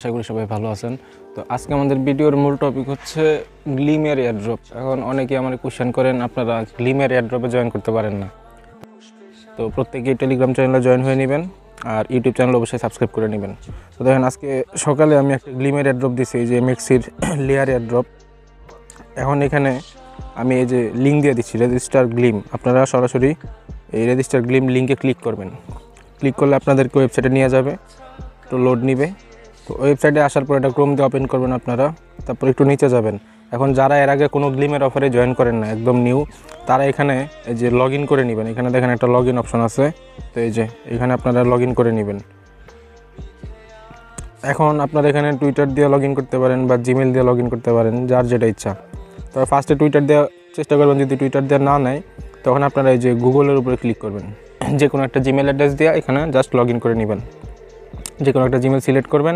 আশা করি সবাই ভালো আছেন। তো আজকে আমাদের ভিডিওর মূল টপিক হচ্ছে গ্লিমের এয়ারড্রপ। এখন অনেকেই আমার কোশ্চেন করেন আপনারা গ্লিমের এয়ারড্রপে জয়েন করতে পারেন না। তো প্রত্যেকেই টেলিগ্রাম চ্যানেলে জয়েন হয়ে নেবেন আর ইউটিউব চ্যানেল অবশ্যই সাবস্ক্রাইব করে নেবেন। তো দেখেন আজকে সকালে আমি একটা গ্লিমের এয়ারড্রপ দিয়েছি, যে এমএক্সির লেয়ার এয়ারড্রপ। এখন এখানে আমি এই যে লিঙ্ক দিয়ে দিচ্ছি রেজিস্টার গ্লিম, আপনারা সরাসরি এই রেজিস্টার গ্লিম লিঙ্কে ক্লিক করবেন। ক্লিক করলে আপনাদেরকে ওয়েবসাইটে নিয়ে যাবে, তো লোড নিবে। তো ওয়েবসাইটে আসার পর এটা ক্রোম দিয়ে ওপেন করবেন আপনারা, তারপর একটু নিচে যাবেন। এখন যারা এর আগে কোনো গ্লিমের অফারে জয়েন করেন না, একদম নিউ, তারা এখানে এই যে লগ ইন করে নেবেন। এখানে দেখেন একটা লগ ইন অপশন আছে, তো এই যে এখানে আপনারা লগ ইন করে নেবেন। এখন আপনারা এখানে টুইটার দিয়ে লগ ইন করতে পারেন বা জিমেল দিয়ে লগ ইন করতে পারেন, যার যেটা ইচ্ছা। তবে ফার্স্টে টুইটার দেওয়ার চেষ্টা করবেন, যদি টুইটার দেওয়া না নেয় তখন আপনারা এই যে গুগলের উপরে ক্লিক করবেন। যে কোনো একটা জিমেল অ্যাড্রেস দিয়ে এখানে জাস্ট লগ ইন করে নেবেন। যে কোনো একটা জিমেল সিলেক্ট করবেন,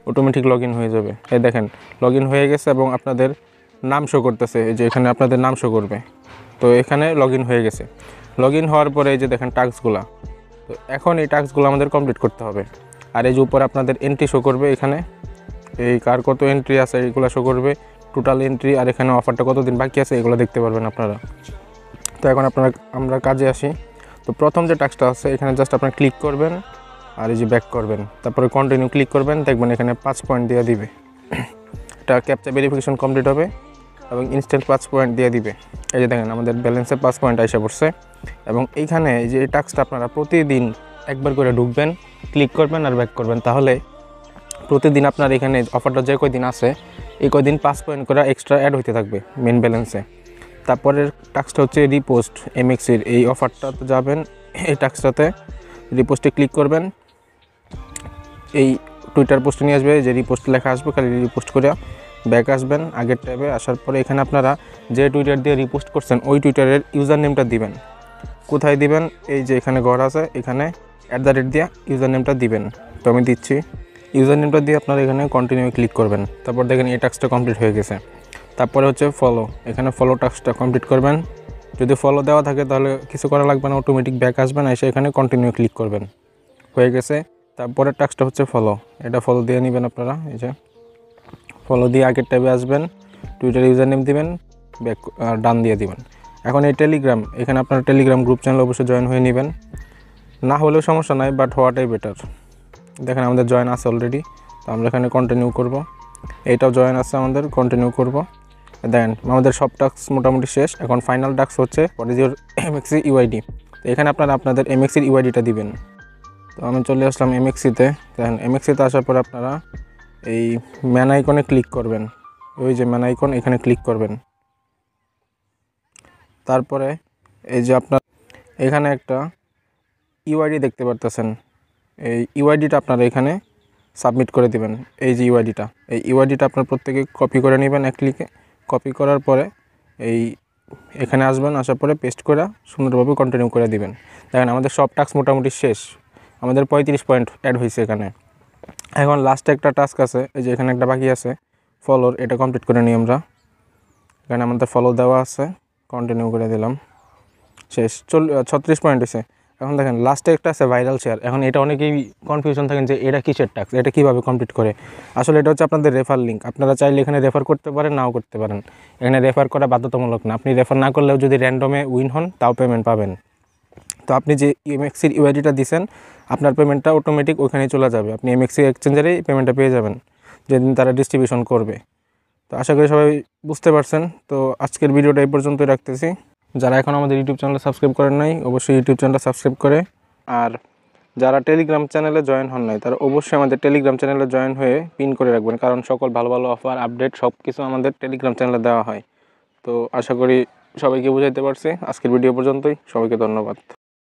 অটোমেটিক লগ ইন হয়ে যাবে। এই দেখেন লগ ইন হয়ে গেছে এবং আপনাদের নাম শো করতেছে, এই যে এখানে আপনাদের নাম শো করবে। তো এখানে লগ ইন হয়ে গেছে। লগ ইন হওয়ার পরে এই যে দেখেন টাস্কগুলা, তো এখন এই টাস্কগুলো আমাদের কমপ্লিট করতে হবে। আর এই যে উপরে আপনাদের এন্ট্রি শো করবে, এখানে এই কার কত এন্ট্রি আছে এইগুলো শো করবে, টোটাল এন্ট্রি, আর এখানে অফারটা কতদিন বাকি আছে এগুলো দেখতে পারবেন আপনারা। তো এখন আমরা কাজে আসি। তো প্রথম যে টাস্কটা আছে এখানে জাস্ট আপনারা ক্লিক করবেন আর এই যে ব্যাক করবেন, তারপরে কন্টিনিউ ক্লিক করবেন, দেখবেন এখানে 5 পয়েন্ট দিয়ে দিবে। এটা ক্যাপচা ভেরিফিকেশন কমপ্লিট হবে এবং ইনস্ট্যান্ট 5 পয়েন্ট দিয়ে দিবে। এই যে দেখেন আমাদের ব্যালেন্সে 5 পয়েন্ট আইসা পড়ছে। এবং এইখানে এই যে এই টাস্কটা আপনারা প্রতিদিন একবার করে ঢুকবেন, ক্লিক করবেন আর ব্যাক করবেন, তাহলে প্রতিদিন আপনার এখানে অফারটা যে কয়দিন আছে এই কয়দিন 5 পয়েন্ট করে এক্সট্রা অ্যাড হইতে থাকবে মেন ব্যালেন্সে। তারপরের টাস্কটা হচ্ছে রিপোস্ট এমএক্সির এই অফারটাতে যাবেন, এই টাস্কটাতে রিপোস্টে ক্লিক করবেন। এই টুইটার পোস্টে নিয়ে আসবে, যে রিপোস্ট লেখা আসবে, খালি রিপোস্ট করে ব্যাক আসবেন আগের ট্যাবে। আসার পরে এখানে আপনারা যে টুইটার দিয়ে রিপোস্ট করছেন ওই টুইটারের ইউজার নেমটা দিবেন। কোথায় দিবেন, এই যে এখানে ঘর আছে, এখানে @ দিয়ে ইউজার নেমটা দিবেন। তো আমি দিচ্ছি, ইউজার নেমটা দিয়ে আপনারা এখানে কন্টিনিউ ক্লিক করবেন। তারপর দেখেন এই টাস্কটা কমপ্লিট হয়ে গেছে। তারপরে হচ্ছে ফলো, এখানে ফলো টাস্কটা কমপ্লিট করবেন। যদি ফলো দেওয়া থাকে তাহলে কিছু করা লাগবে না, অটোমেটিক ব্যাক আসবেন, এসে এখানে কন্টিনিউ ক্লিক করবেন। হয়ে গেছে। তারপরের টাস্কটা হচ্ছে ফলো, এটা ফলো দিয়ে নেবেন আপনারা। এই যে ফলো দিয়ে আগের ট্যাবে আসবেন, টুইটার ইউজার নেম দিবেন, ব্যাক ডান দিয়ে দিবেন। এখন এই টেলিগ্রাম, এখানে আপনারা টেলিগ্রাম গ্রুপ চ্যানেল অবশ্যই জয়েন হয়ে নেবেন। না হলেও সমস্যা নাই, বাট হওয়াটাই বেটার। দেখেন আমাদের জয়েন আছে অলরেডি, তো আমরা এখানে কন্টিনিউ করব। এইটাও জয়েন আছে আমাদের, কন্টিনিউ করব। দেন আমাদের সব টাস্ক মোটামুটি শেষ। এখন ফাইনাল টাস্ক হচ্ছে হোয়াট ইজ ইউর এমএক্সি ইউআইডি। তো এখানে আপনারা আপনাদের এমএক্সির ইউআইডিটা দিবেন। তো আমি চলে আসলাম এমএক্সিতে। দেখেন এমএক্সিতে আসার পর আপনারা এই ম্যান আইকনে ক্লিক করবেন, ওই যে ম্যান আইকন, এখানে ক্লিক করবেন। তারপরে এই যে আপনার এখানে একটা ইউআইডি দেখতে পারতেছেন, এই ইউআইডিটা আপনারা এখানে সাবমিট করে দিবেন। এই যে ইউআইডিটা, এই ইউআইডিটা আপনার প্রত্যেকে কপি করে নেবেন এক ক্লিকে। কপি করার পরে এই এখানে আসবেন, আসার পরে পেস্ট করে সুন্দরভাবে কন্টিনিউ করে দিবেন। দেখেন আমাদের সব টাস্ক মোটামুটি শেষ, আমাদের 35 পয়েন্ট অ্যাড হয়েছে এখানে। এখন লাস্টে একটা টাস্ক আছে, এই যে এখানে একটা বাকি আছে ফলোর, এটা কমপ্লিট করে নিই আমরা। এখানে আমাদের ফলো দেওয়া আছে, কন্টিনিউ করে দিলাম, শেষ। 36 পয়েন্ট হয়েছে। এখন দেখেন লাস্টে একটা আছে ভাইরাল শেয়ার। এখন এটা অনেকেই কনফিউশন থাকেন যে এটা কিসের টাস্ক, এটা কীভাবে কমপ্লিট করে। আসলে এটা হচ্ছে আপনাদের রেফার লিঙ্ক। আপনারা চাইলে এখানে রেফার করতে পারেন, নাও করতে পারেন। এখানে রেফার করা বাধ্যতামূলক না, আপনি রেফার না করলেও যদি র্যান্ডমে উইন হন তাও পেমেন্ট পাবেন। তো আপনি যে এমএক্সির ইউআইডিটা দিয়েছেন আপনার পেমেন্টটা অটোমেটিক ওখানেই চলে যাবে, আপনি এমএক্সি এক্সচেঞ্জারেই পেমেন্টটা পেয়ে যাবেন যেদিন তারা ডিস্ট্রিবিউশন করবে। তো আশা করি সবাই বুঝতে পারছেন। তো আজকের ভিডিওটা এই পর্যন্তই রাখতেছি। যারা এখন আমাদের ইউটিউব চ্যানেল সাবস্ক্রাইব করেন নাই অবশ্যই ইউটিউব চ্যানেলটা সাবস্ক্রাইব করে, আর যারা টেলিগ্রাম চ্যানেলে জয়েন হন নাই তারা অবশ্যই আমাদের টেলিগ্রাম চ্যানেলে জয়েন হয়ে পিন করে রাখবেন, কারণ সকল ভালো ভালো অফার আপডেট সব কিছু আমাদের টেলিগ্রাম চ্যানেলে দেওয়া হয়। তো আশা করি সবাইকে বুঝাইতে পারছি। আজকের ভিডিও পর্যন্তই, সবাইকে ধন্যবাদ।